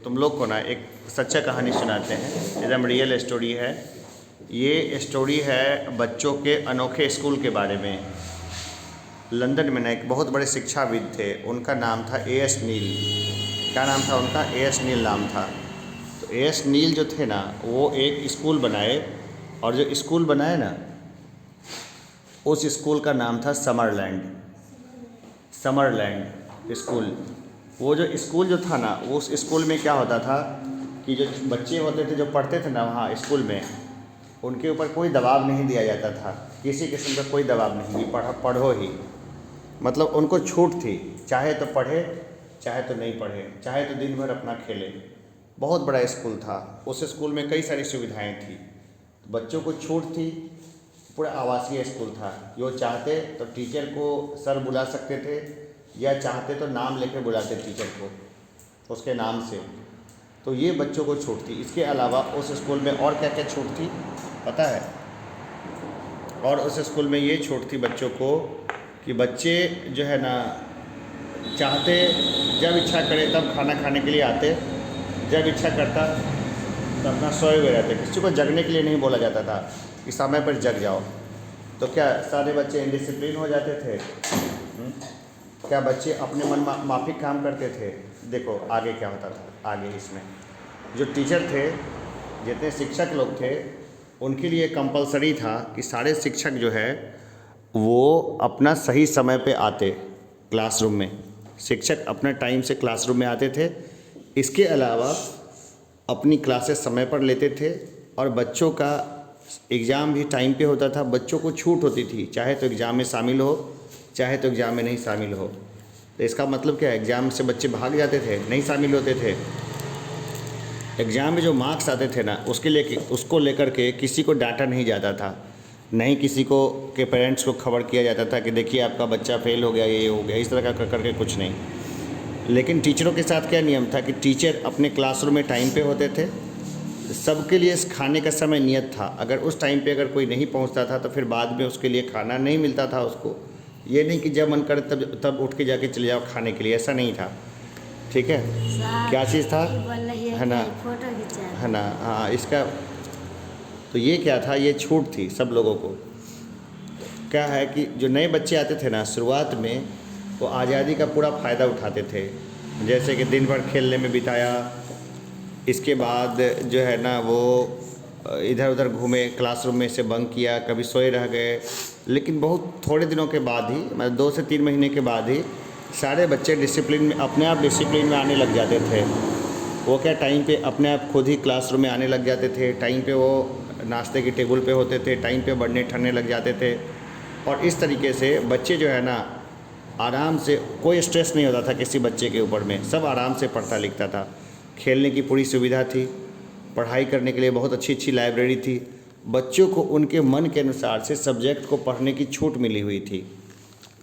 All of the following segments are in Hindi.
तुम लोग को ना एक सच्चा कहानी सुनाते हैं, एकदम रियल स्टोरी है। ये स्टोरी है बच्चों के अनोखे स्कूल के बारे में। लंदन में ना एक बहुत बड़े शिक्षाविद थे, उनका नाम था एएस नील। क्या नाम था उनका? एएस नील नाम था। तो एएस नील जो थे ना, वो एक स्कूल बनाए, और जो स्कूल बनाए ना, उस स्कूल का नाम था समरलैंड। Summerland school. वो जो स्कूल जो था ना, वो उस स्कूल में क्या होता था कि जो बच्चे होते थे जो पढ़ते थे ना वहाँ स्कूल में, उनके ऊपर कोई दबाव नहीं दिया जाता था, किसी किस्म का कोई दबाव नहीं कि पढ़ो ही। मतलब उनको छूट थी, चाहे तो पढ़े चाहे तो नहीं पढ़े, चाहे तो दिन भर अपना खेले। बहुत बड़ा स्कूल था। उस स्कूल में कई सारी सुविधाएं थी, बच्चों को छूट थी। पूरा आवासीय स्कूल था। जो चाहते तो टीचर को सर बुला सकते थे, या चाहते तो नाम लेके बुलाते टीचर को उसके नाम से। तो ये बच्चों को छूट थी। इसके अलावा उस स्कूल में और क्या क्या छूट थी पता है? और उस स्कूल में ये छूट थी बच्चों को कि बच्चे जो है ना, चाहते जब इच्छा करे तब खाना खाने के लिए आते, जब इच्छा करता तो अपना सोए हुए रहते। किसी को जगने के लिए नहीं बोला जाता था कि समय पर जग जाओ। तो क्या सारे बच्चे इंडिसिप्लिन हो जाते थे? क्या बच्चे अपने मन माफिक काम करते थे? देखो आगे क्या होता था। आगे इसमें जो टीचर थे, जितने शिक्षक लोग थे, उनके लिए कंपलसरी था कि सारे शिक्षक जो है वो अपना सही समय पे आते क्लासरूम में। शिक्षक अपने टाइम से क्लासरूम में आते थे। इसके अलावा अपनी क्लासेस समय पर लेते थे, और बच्चों का एग्ज़ाम भी टाइम पे होता था। बच्चों को छूट होती थी, चाहे तो एग्ज़ाम में शामिल हो, चाहे तो एग्ज़ाम में नहीं शामिल हो। तो इसका मतलब क्या है? एग्ज़ाम से बच्चे भाग जाते थे, नहीं शामिल होते थे। एग्ज़ाम में जो मार्क्स आते थे ना, उसको लेकर के किसी को डांटा नहीं जाता था, नहीं किसी को के पेरेंट्स को खबर किया जाता था कि देखिए आपका बच्चा फेल हो गया, ये हो गया, इस तरह का करके कुछ नहीं। लेकिन टीचरों के साथ क्या नियम था कि टीचर अपने क्लासरूम में टाइम पे होते थे। सबके लिए खाने का समय नियत था। अगर उस टाइम पे अगर कोई नहीं पहुंचता था तो फिर बाद में उसके लिए खाना नहीं मिलता था उसको। ये नहीं कि जब मन करे तब उठ के जाके चले जाओ खाने के लिए, ऐसा नहीं था। ठीक है? क्या चीज़ था, है ना? है ना? हाँ, इसका तो ये क्या था, ये छूट थी सब लोगों को। क्या है कि जो नए बच्चे आते थे ना, शुरुआत में वो आज़ादी का पूरा फ़ायदा उठाते थे। जैसे कि दिन भर खेलने में बिताया, इसके बाद जो है ना वो इधर उधर घूमे, क्लासरूम में से बंक किया, कभी सोए रह गए। लेकिन बहुत थोड़े दिनों के बाद ही, मतलब 2 से 3 महीने के बाद ही सारे बच्चे डिसिप्लिन में, अपने आप डिसिप्लिन में आने लग जाते थे। वो क्या, टाइम पे अपने आप खुद ही क्लासरूम में आने लग जाते थे, टाइम पे वो नाश्ते की टेबल पे होते थे, टाइम पे पढ़ने ठहरने लग जाते थे। और इस तरीके से बच्चे जो है ना आराम से, कोई स्ट्रेस नहीं होता था किसी बच्चे के ऊपर में, सब आराम से पढ़ता लिखता था। खेलने की पूरी सुविधा थी, पढ़ाई करने के लिए बहुत अच्छी अच्छी लाइब्रेरी थी। बच्चों को उनके मन के अनुसार से सब्जेक्ट को पढ़ने की छूट मिली हुई थी।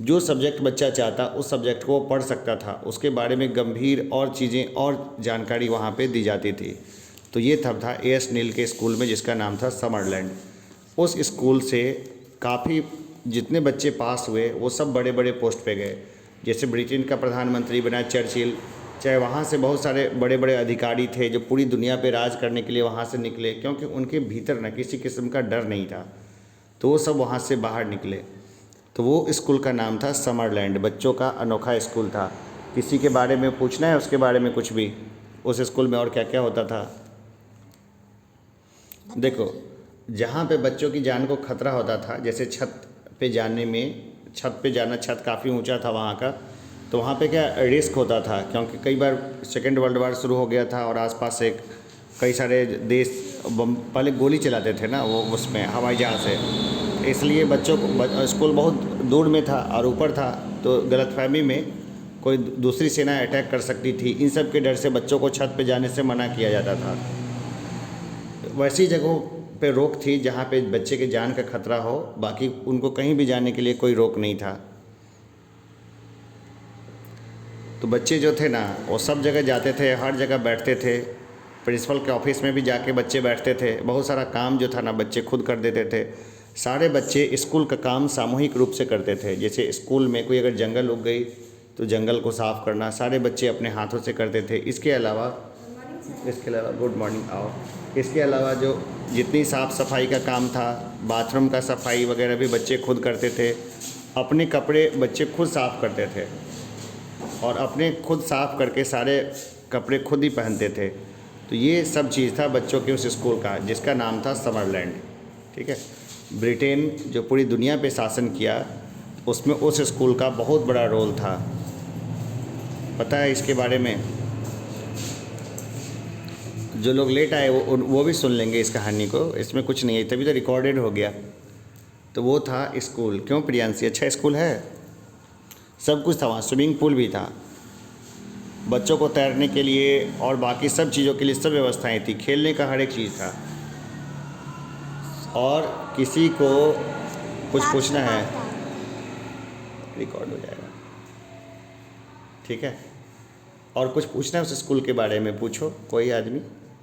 जो सब्जेक्ट बच्चा चाहता उस सब्जेक्ट को वो पढ़ सकता था, उसके बारे में गंभीर और चीज़ें और जानकारी वहाँ पे दी जाती थी। तो ये था एएस नील के स्कूल में, जिसका नाम था समरलैंड। उस स्कूल से काफ़ी जितने बच्चे पास हुए वो सब बड़े बड़े पोस्ट पे गए। जैसे ब्रिटेन का प्रधानमंत्री बना चर्चिल, चाहे वहाँ से बहुत सारे बड़े बड़े अधिकारी थे जो पूरी दुनिया पे राज करने के लिए वहाँ से निकले, क्योंकि उनके भीतर ना किसी किस्म का डर नहीं था। तो वो सब वहाँ से बाहर निकले। तो वो स्कूल का नाम था समरलैंड। बच्चों का अनोखा स्कूल था। किसी के बारे में पूछना है उसके बारे में कुछ भी, उस स्कूल में और क्या क्या होता था? देखो, जहाँ पे बच्चों की जान को खतरा होता था, जैसे छत पे जाने में, छत पे जाना, छत काफ़ी ऊंचा था वहाँ का, तो वहाँ पे क्या रिस्क होता था, क्योंकि कई बार सेकेंड वर्ल्ड वार शुरू हो गया था और आसपास से कई सारे देश पहले गोली चलाते थे ना, वो उसमें हवाई जहाज़ से। इसलिए बच्चों को, स्कूल बहुत दूर में था और ऊपर था, तो गलतफहमी में कोई दूसरी सेना अटैक कर सकती थी। इन सब के डर से बच्चों को छत पे जाने से मना किया जाता था। वैसी जगहों पे रोक थी जहाँ पे बच्चे के जान का खतरा हो, बाकी उनको कहीं भी जाने के लिए कोई रोक नहीं था। तो बच्चे जो थे ना वो सब जगह जाते थे, हर जगह बैठते थे। प्रिंसिपल के ऑफिस में भी जाके बच्चे बैठते थे। बहुत सारा काम जो था ना बच्चे खुद कर देते थे। सारे बच्चे स्कूल का काम सामूहिक रूप से करते थे। जैसे स्कूल में कोई अगर जंगल उग गई तो जंगल को साफ़ करना सारे बच्चे अपने हाथों से करते थे। इसके अलावा इसके अलावा गुड मॉर्निंग आओ। इसके अलावा जो जितनी साफ़ सफाई का काम था, बाथरूम का सफाई वगैरह भी बच्चे खुद करते थे। अपने कपड़े बच्चे खुद साफ़ करते थे और अपने खुद साफ़ करके सारे कपड़े खुद ही पहनते थे। तो ये सब चीज़ था बच्चों के उस स्कूल का, जिसका नाम था समरलैंड। ठीक है। ब्रिटेन जो पूरी दुनिया पे शासन किया, उसमें उस स्कूल का बहुत बड़ा रोल था। पता है इसके बारे में? जो लोग लेट आए वो भी सुन लेंगे इस कहानी को, इसमें कुछ नहीं है, तभी तो रिकॉर्डेड हो गया। तो वो था स्कूल। क्यों प्रियांशी, अच्छा स्कूल है? सब कुछ था वहाँ, स्विमिंग पूल भी था, बच्चों को तैरने के लिए और बाकी सब चीज़ों के लिए सब व्यवस्थाएं थी, खेलने का हर एक चीज़ था। और किसी को कुछ पूछना है रिकॉर्ड हो जाएगा, ठीक है? और कुछ पूछना है उस स्कूल के बारे में, पूछो। कोई आदमी,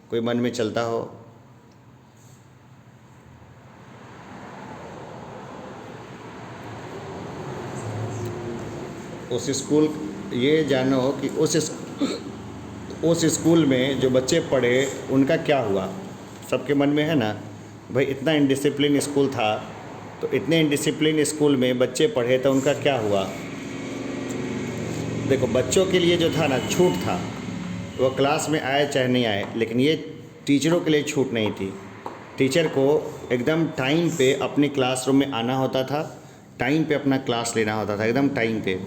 कोई मन में चलता हो। उस स्कूल, ये जानो कि उस स्कूल में जो बच्चे पढ़े उनका क्या हुआ। सबके मन में है ना भाई, इतना इनडिसिप्लिन स्कूल था, तो इतने इनडिसिप्लिन स्कूल में बच्चे पढ़े तो उनका क्या हुआ। देखो, बच्चों के लिए जो था ना, छूट था, वो क्लास में आए चाहे नहीं आए, लेकिन ये टीचरों के लिए छूट नहीं थी। टीचर को एकदम टाइम पे अपने क्लासरूम में आना होता था, टाइम पे अपना क्लास लेना होता था, एकदम टाइम पे।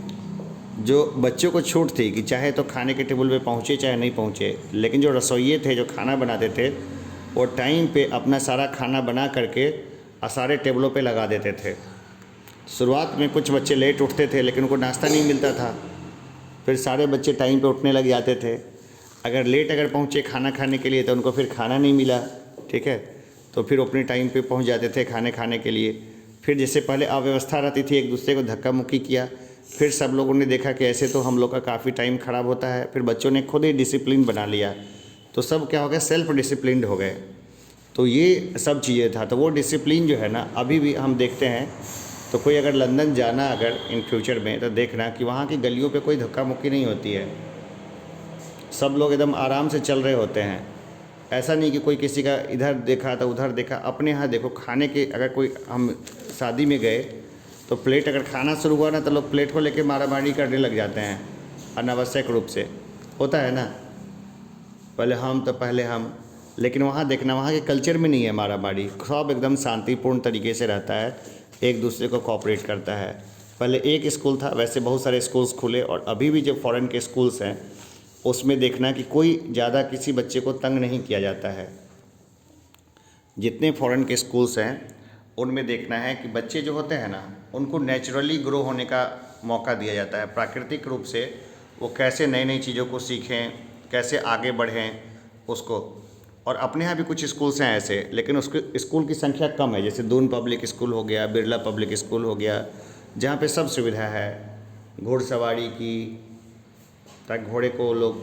जो बच्चों को छूट थी कि चाहे तो खाने के टेबल पे पहुँचे चाहे नहीं पहुँचे, लेकिन जो रसोइये थे, जो खाना बनाते थे, वो टाइम पे अपना सारा खाना बना करके सारे टेबलों पे लगा देते थे। शुरुआत में कुछ बच्चे लेट उठते थे, लेकिन उनको नाश्ता नहीं मिलता था, फिर सारे बच्चे टाइम पे उठने लग जाते थे। अगर पहुँचे खाना खाने के लिए तो उनको फिर खाना नहीं मिला, ठीक है, तो फिर अपने टाइम पे पहुँच जाते थे खाने के लिए। फिर जैसे पहले अव्यवस्था रहती थी, एक दूसरे को धक्का मुक्की किया, फिर सब लोगों ने देखा कि ऐसे तो हम लोग का काफ़ी टाइम ख़राब होता है, फिर बच्चों ने खुद ही डिसिप्लिन बना लिया, तो सब क्या हो गया, सेल्फ डिसिप्लिन्ड हो गए। तो ये सब चीज़ें था। तो वो डिसिप्लिन जो है ना, अभी भी हम देखते हैं। तो कोई अगर लंदन जाना अगर इन फ्यूचर में, तो देखना कि वहाँ की गलियों पे कोई धक्का मुक्की नहीं होती है, सब लोग एकदम आराम से चल रहे होते हैं। ऐसा नहीं कि कोई किसी का इधर देखा तो उधर देखा। अपने यहाँ देखो, खाने के अगर कोई, हम शादी में गए तो प्लेट अगर खाना शुरू हुआ ना, तो लोग प्लेट को लेके मारामारी करने लग जाते हैं, अनावश्यक रूप से। होता है ना, पहले हम। लेकिन वहाँ देखना, वहाँ के कल्चर में नहीं है मारामारी, सब एकदम शांतिपूर्ण तरीके से रहता है, एक दूसरे को कोऑपरेट करता है। पहले एक स्कूल था, वैसे बहुत सारे स्कूल्स खुले, और अभी भी जो फॉरेन के स्कूल्स हैं उसमें देखना कि कोई ज़्यादा किसी बच्चे को तंग नहीं किया जाता है। जितने फॉरेन के स्कूल्स हैं उनमें देखना है कि बच्चे जो होते हैं ना, उनको नेचुरली ग्रो होने का मौका दिया जाता है, प्राकृतिक रूप से वो कैसे नई नई चीज़ों को सीखें, कैसे आगे बढ़ें उसको। और अपने यहाँ भी कुछ स्कूल्स हैं ऐसे, लेकिन उसके स्कूल की संख्या कम है, जैसे दून पब्लिक स्कूल हो गया, बिरला पब्लिक स्कूल हो गया, जहाँ पे सब सुविधा है घोड़सवारी की, ताकि घोड़े को लोग,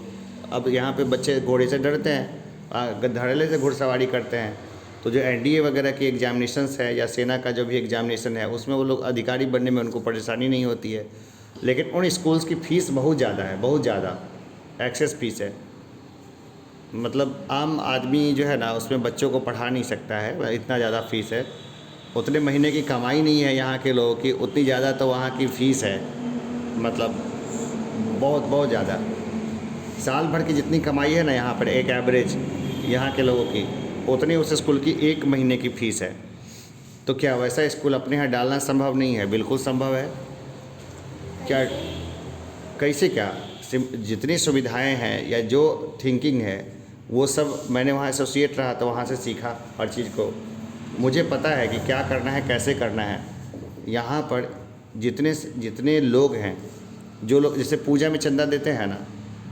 अब यहाँ पे बच्चे घोड़े से डरते हैं, धड़ल्ले से घुड़सवारी करते हैं। तो जो एनडीए वगैरह की एग्जामिनेशंस है, या सेना का जो भी एग्जामिनेशन है, उसमें वो लोग अधिकारी बनने में उनको परेशानी नहीं होती है। लेकिन उन स्कूल्स की फ़ीस बहुत ज़्यादा है, बहुत ज़्यादा एक्सेस फीस है। मतलब आम आदमी जो है ना, उसमें बच्चों को पढ़ा नहीं सकता है, इतना ज़्यादा फ़ीस है। उतने महीने की कमाई नहीं है यहाँ के लोगों की, उतनी ज़्यादा तो वहाँ की फ़ीस है, मतलब बहुत बहुत ज़्यादा। साल भर की जितनी कमाई है ना यहाँ पर, एक एवरेज यहाँ के लोगों की, उतनी उस स्कूल की एक महीने की फ़ीस है। तो क्या वैसा स्कूल अपने यहाँ डालना संभव नहीं है? बिल्कुल संभव है। क्या, कैसे, क्या जितनी सुविधाएं हैं या जो थिंकिंग है, वो सब मैंने वहाँ एसोसिएट रहा तो वहाँ से सीखा हर चीज़ को। मुझे पता है कि क्या करना है, कैसे करना है। यहाँ पर जितने लोग हैं, जो लोग जैसे पूजा में चंदा देते हैं ना,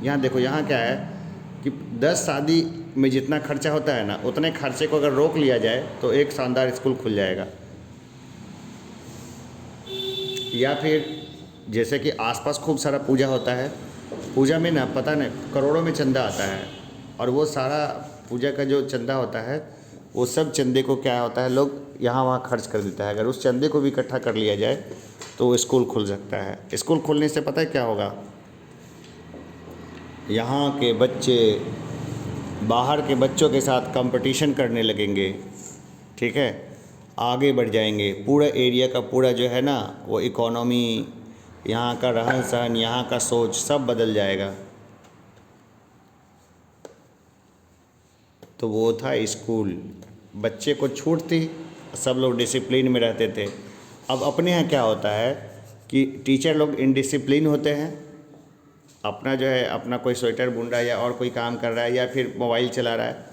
यहाँ देखो, यहाँ क्या है कि 10 शादी में जितना खर्चा होता है ना, उतने खर्चे को अगर रोक लिया जाए तो एक शानदार स्कूल खुल जाएगा। या फिर जैसे कि आसपास खूब सारा पूजा होता है, पूजा में ना पता नहीं करोड़ों में चंदा आता है, और वो सारा पूजा का जो चंदा होता है, वो सब चंदे को क्या होता है, लोग यहाँ वहाँ खर्च कर देता है। अगर उस चंदे को भी इकट्ठा कर लिया जाए तो स्कूल खुल सकता है। स्कूल खुलने से पता है क्या होगा, यहाँ के बच्चे बाहर के बच्चों के साथ कंपटीशन करने लगेंगे, ठीक है, आगे बढ़ जाएंगे। पूरा एरिया का पूरा जो है ना वो इकोनॉमी, यहाँ का रहन सहन, यहाँ का सोच सब बदल जाएगा। तो वो था स्कूल, बच्चे को छूट थी, सब लोग डिसिप्लिन में रहते थे। अब अपने यहाँ क्या होता है कि टीचर लोग इनडिसिप्लिन होते हैं, अपना जो है अपना कोई स्वेटर बुन रहा है या और कोई काम कर रहा है या फिर मोबाइल चला रहा है,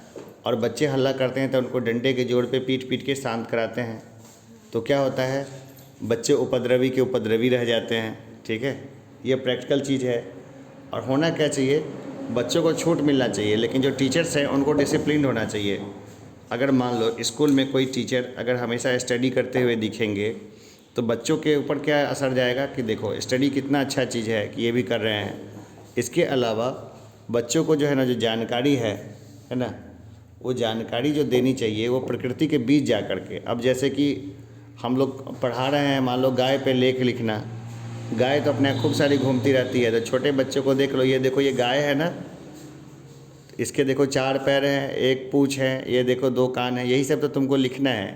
और बच्चे हल्ला करते हैं तो उनको डंडे के जोड़ पे पीट पीट के शांत कराते हैं। तो क्या होता है, बच्चे उपद्रवी के उपद्रवी रह जाते हैं, ठीक है। ये प्रैक्टिकल चीज़ है। और होना क्या चाहिए, बच्चों को छूट मिलना चाहिए, लेकिन जो टीचर्स हैं उनको डिसिप्लिन होना चाहिए। अगर मान लो स्कूल में कोई टीचर अगर हमेशा स्टडी करते हुए दिखेंगे तो बच्चों के ऊपर क्या असर जाएगा कि देखो स्टडी कितना अच्छा चीज़ है कि ये भी कर रहे हैं। इसके अलावा बच्चों को जो है ना जो जानकारी है ना, वो जानकारी जो देनी चाहिए वो प्रकृति के बीच जा कर के। अब जैसे कि हम लोग पढ़ा रहे हैं, मान लो गाय पे लेख लिखना, गाय तो अपने खूब सारी घूमती रहती है, तो छोटे बच्चों को देख लो, ये देखो ये गाय है ना, इसके देखो 4 पैर हैं, 1 पूँछ है, ये देखो 2 कान है, यही सब तो तुमको लिखना है।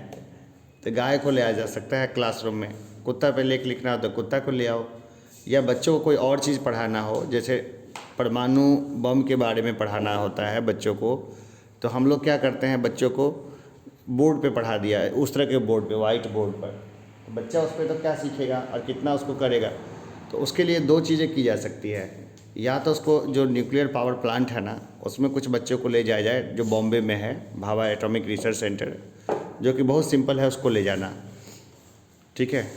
तो गाय को ले आ जा सकता है क्लासरूम में। कुत्ता पे लेख लिखना हो तो कुत्ता को ले आओ, या बच्चों को कोई और चीज़ पढ़ाना हो, जैसे परमाणु बम के बारे में पढ़ाना होता है बच्चों को, तो हम लोग क्या करते हैं, बच्चों को बोर्ड पे पढ़ा दिया है, उस तरह के बोर्ड पे, वाइट बोर्ड पर। तो बच्चा उस पर तो क्या सीखेगा और कितना उसको करेगा। तो उसके लिए 2 चीज़ें की जा सकती है, या तो उसको जो न्यूक्लियर पावर प्लांट है ना उसमें कुछ बच्चों को ले जाया जाए, जो बॉम्बे में है, भाभा एटॉमिक रिसर्च सेंटर, जो कि बहुत सिंपल है, उसको ले जाना, ठीक है।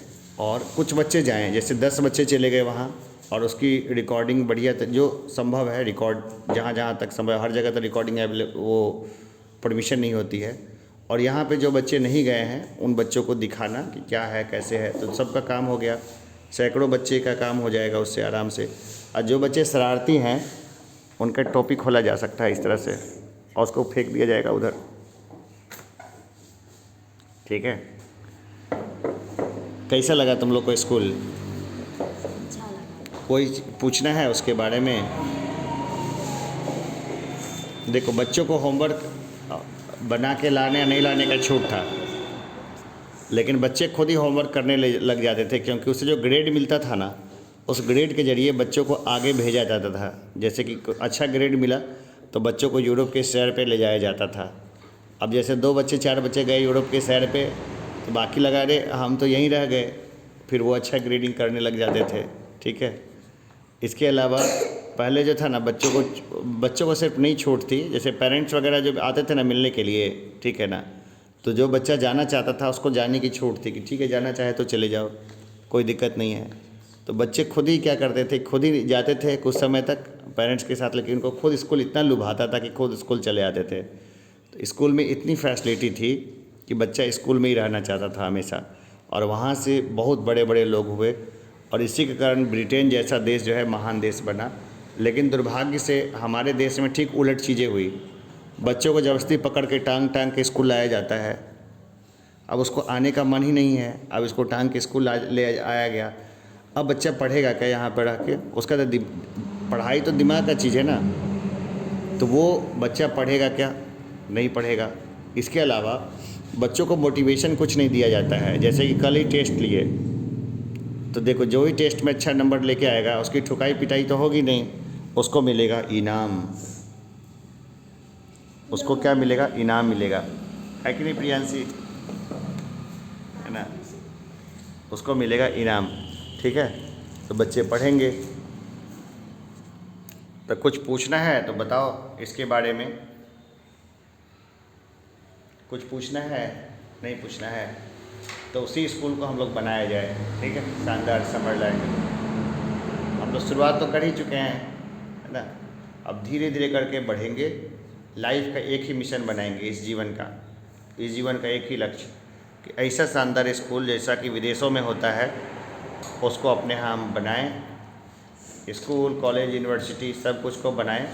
और कुछ बच्चे जाएं, जैसे 10 बच्चे चले गए वहाँ, और उसकी रिकॉर्डिंग बढ़िया जो संभव है, रिकॉर्ड जहाँ जहाँ तक संभव, हर जगह तो रिकॉर्डिंग वो परमिशन नहीं होती है। और यहाँ पे जो बच्चे नहीं गए हैं उन बच्चों को दिखाना कि क्या है कैसे है, तो सबका काम हो गया, सैकड़ों बच्चे का काम हो जाएगा उससे आराम से। और जो बच्चे शरारती हैं उनका टॉपिक खोला जा सकता है इस तरह से, और उसको फेंक दिया जाएगा उधर, ठीक है। कैसा लगा तुम लोग को स्कूल? अच्छा लगा। कोई पूछना है उसके बारे में? देखो बच्चों को होमवर्क बना के लाने या नहीं लाने का छूट था, लेकिन बच्चे खुद ही होमवर्क करने लग जाते थे, क्योंकि उससे जो ग्रेड मिलता था ना, उस ग्रेड के ज़रिए बच्चों को आगे भेजा जाता था। जैसे कि अच्छा ग्रेड मिला तो बच्चों को यूरोप के शहर पे ले जाया जाता था। अब जैसे 2 बच्चे 4 बच्चे गए यूरोप के शहर पे, तो बाकी लगा रहे हम तो यहीं रह गए, फिर वो अच्छा ग्रेडिंग करने लग जाते थे, ठीक है। इसके अलावा पहले जो था ना बच्चों को सिर्फ नहीं छूट थी, जैसे पेरेंट्स वगैरह जो आते थे ना मिलने के लिए, ठीक है ना, तो जो बच्चा जाना चाहता था उसको जाने की छूट थी कि ठीक है जाना चाहे तो चले जाओ, कोई दिक्कत नहीं है। तो बच्चे खुद ही क्या करते थे, खुद ही जाते थे कुछ समय तक पेरेंट्स के साथ, लेकिन उनको खुद स्कूल इतना लुभाता था कि खुद स्कूल चले आते थे। तो स्कूल में इतनी फैसिलिटी थी कि बच्चा स्कूल में ही रहना चाहता था हमेशा, और वहाँ से बहुत बड़े बड़े लोग हुए, और इसी के कारण ब्रिटेन जैसा देश जो है महान देश बना। लेकिन दुर्भाग्य से हमारे देश में ठीक उलट चीज़ें हुई, बच्चों को ज़बरदस्ती पकड़ के टांग टांग के स्कूल लाया जाता है। अब उसको आने का मन ही नहीं है, अब इसको टांग के स्कूल ले आया गया। अब बच्चा पढ़ेगा क्या यहाँ पर रह के? उसका तो पढ़ाई तो दिमाग का चीज़ है ना, तो वो बच्चा पढ़ेगा क्या? नहीं पढ़ेगा। इसके अलावा बच्चों को मोटिवेशन कुछ नहीं दिया जाता है। जैसे कि कल ही टेस्ट लिए, तो देखो जो ही टेस्ट में अच्छा नंबर लेके आएगा उसकी ठुकाई पिटाई तो होगी नहीं, उसको मिलेगा इनाम। उसको क्या मिलेगा? इनाम मिलेगा, है कि नहीं प्रियांशी? है ना, उसको मिलेगा इनाम, ठीक है। तो बच्चे पढ़ेंगे। तो कुछ पूछना है तो बताओ इसके बारे में, कुछ पूछना है? नहीं पूछना है तो उसी स्कूल को हम लोग बनाया जाए, ठीक है, शानदार समरलैंड। हम लोग शुरुआत तो कर ही चुके हैं, है ना, अब धीरे धीरे करके बढ़ेंगे। लाइफ का एक ही मिशन बनाएंगे इस जीवन का एक ही लक्ष्य कि ऐसा शानदार स्कूल जैसा कि विदेशों में होता है उसको अपने यहाँ हम बनाएं। स्कूल कॉलेज यूनिवर्सिटी सब कुछ को बनाएं।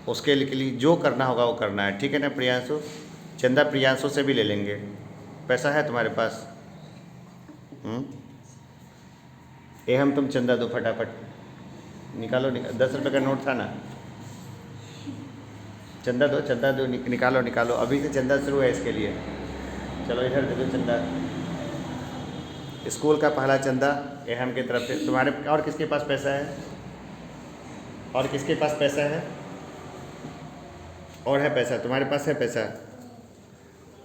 उसके लिए जो करना होगा वो करना है, ठीक है ना प्रियांशु? चंदा प्रियांशु से भी ले लेंगे, पैसा है तुम्हारे पास? ये हम तुम चंदा दो फटाफट, निकालो 10 रुपये का नोट था ना, चंदा दो, निकालो निकालो, अभी से चंदा शुरू है इसके लिए। चलो इधर दे दो चंदा, स्कूल का पहला चंदा एहम की तरफ से। तुम्हारे और किसके पास पैसा है? और किसके पास पैसा है? और है पैसा? तुम्हारे पास है पैसा?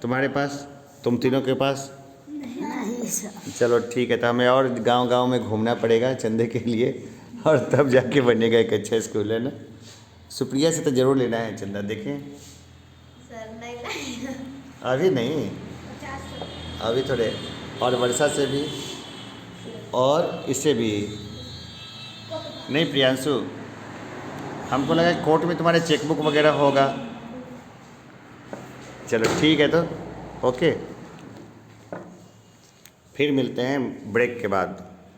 तुम्हारे पास, तुम तीनों के पास? नहीं सर। चलो ठीक है, तो हमें और गांव-गांव में घूमना पड़ेगा चंदे के लिए, और तब जाके बनेगा एक अच्छा स्कूल, है ना? सुप्रिया से तो ज़रूर लेना है चंदा, देखें। सर नहीं लाएगा। अभी नहीं, अभी थोड़े, और वर्षा से भी, और इससे भी नहीं। प्रियांशु, हमको लगा कोर्ट में तुम्हारे चेकबुक वगैरह होगा। चलो ठीक है, तो ओके, फिर मिलते हैं ब्रेक के बाद।